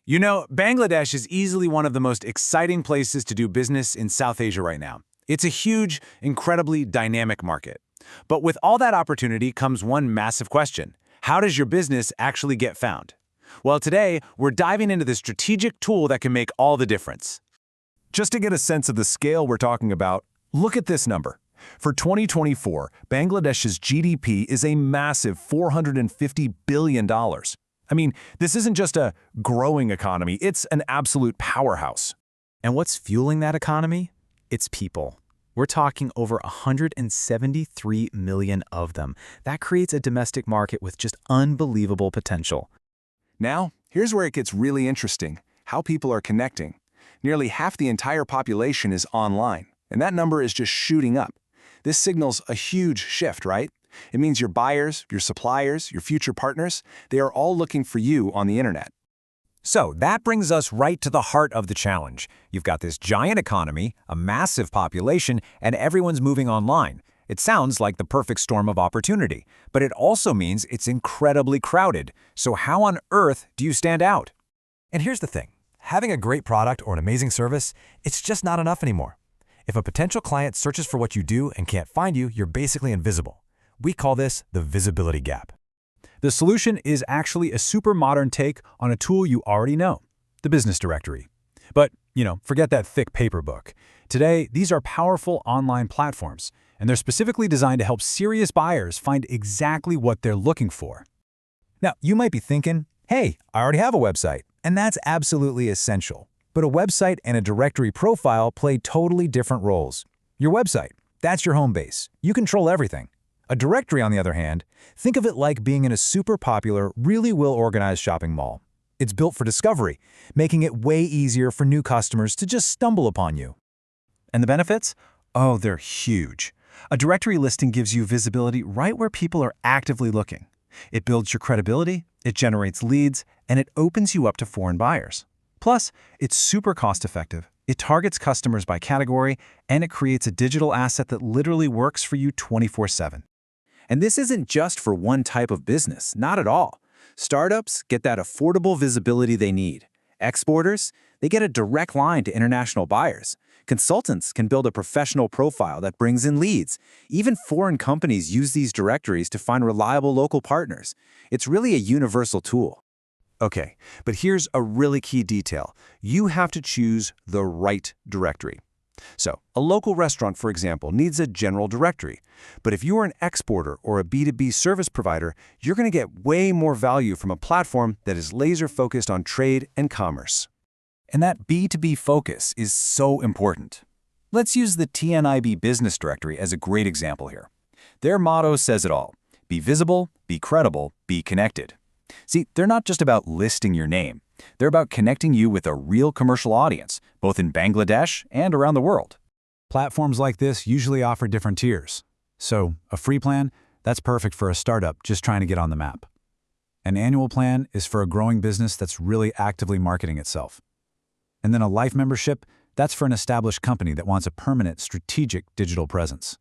You know, Bangladesh is easily one of the most exciting places to do business in South Asia right now. It's a huge, incredibly dynamic market. But with all that opportunity comes one massive question. How does your business actually get found? Well, today, we're diving into the strategic tool that can make all the difference. Just to get a sense of the scale we're talking about, look at this number. For 2024, Bangladesh's GDP is a massive $450 billion. I mean, this isn't just a growing economy, it's an absolute powerhouse. And what's fueling that economy? It's people. We're talking over 173 million of them. That creates a domestic market with just unbelievable potential. Now, here's where it gets really interesting, how people are connecting. Nearly half the entire population is online, and that number is just shooting up. This signals a huge shift, right? It means your buyers, your suppliers, your future partners, they are all looking for you on the internet. So that brings us right to the heart of the challenge. You've got this giant economy, a massive population, and everyone's moving online. It sounds like the perfect storm of opportunity, but it also means it's incredibly crowded. So how on earth do you stand out? And here's the thing. Having a great product or an amazing service, it's just not enough anymore. If a potential client searches for what you do and can't find you, you're basically invisible. We call this the visibility gap. The solution is actually a super modern take on a tool you already know, the business directory. But, forget that thick paper book. Today, these are powerful online platforms, and they're specifically designed to help serious buyers find exactly what they're looking for. Now, you might be thinking, hey, I already have a website, and that's absolutely essential. But a website and a directory profile play totally different roles. Your website, that's your home base. You control everything. A directory, on the other hand, think of it like being in a super popular, really well-organized shopping mall. It's built for discovery, making it way easier for new customers to just stumble upon you. And the benefits? Oh, they're huge. A directory listing gives you visibility right where people are actively looking. It builds your credibility, it generates leads, and it opens you up to foreign buyers. Plus, it's super cost-effective. It targets customers by category, and it creates a digital asset that literally works for you 24/7. And this isn't just for one type of business, not at all. Startups get that affordable visibility they need. Exporters, they get a direct line to international buyers. Consultants can build a professional profile that brings in leads. Even foreign companies use these directories to find reliable local partners. It's really a universal tool. Okay, but here's a really key detail. You have to choose the right directory. So, a local restaurant, for example, needs a general directory. But if you are an exporter or a B2B service provider, you're going to get way more value from a platform that is laser-focused on trade and commerce. And that B2B focus is so important. Let's use the TNIB Business Directory as a great example here. Their motto says it all. Be visible, be credible, be connected. See, they're not just about listing your name. They're about connecting you with a real commercial audience, both in Bangladesh and around the world. Platforms like this usually offer different tiers. So, a free plan, that's perfect for a startup just trying to get on the map. An annual plan is for a growing business that's really actively marketing itself. And then a life membership, that's for an established company that wants a permanent, strategic digital presence.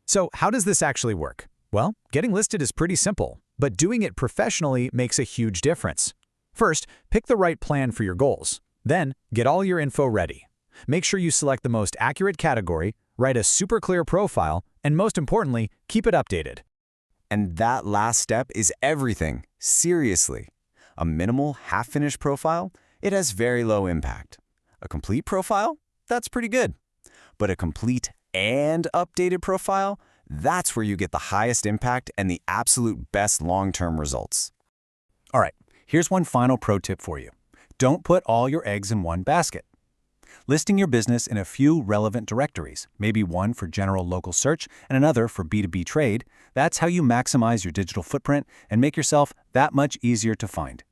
So how does this actually work? Well, getting listed is pretty simple, but doing it professionally makes a huge difference. First, pick the right plan for your goals. Then, get all your info ready. Make sure you select the most accurate category, write a super clear profile, and most importantly, keep it updated. And that last step is everything, seriously. A minimal, half-finished profile? It has very low impact. A complete profile? That's pretty good. But a complete and updated profile? That's where you get the highest impact and the absolute best long-term results. All right, here's one final pro tip for you. Don't put all your eggs in one basket. Listing your business in a few relevant directories, maybe one for general local search and another for B2B trade, that's how you maximize your digital footprint and make yourself that much easier to find.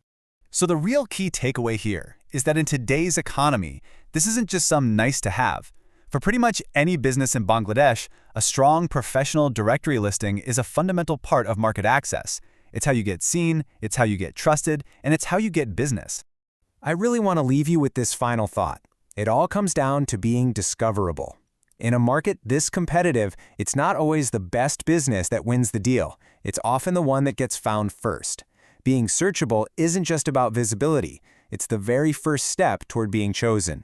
So the real key takeaway here is that in today's economy, this isn't just some nice to have. For pretty much any business in Bangladesh, a strong professional directory listing is a fundamental part of market access. It's how you get seen, it's how you get trusted, and it's how you get business. I really want to leave you with this final thought. It all comes down to being discoverable. In a market this competitive, it's not always the best business that wins the deal. It's often the one that gets found first. Being searchable isn't just about visibility. It's the very first step toward being chosen.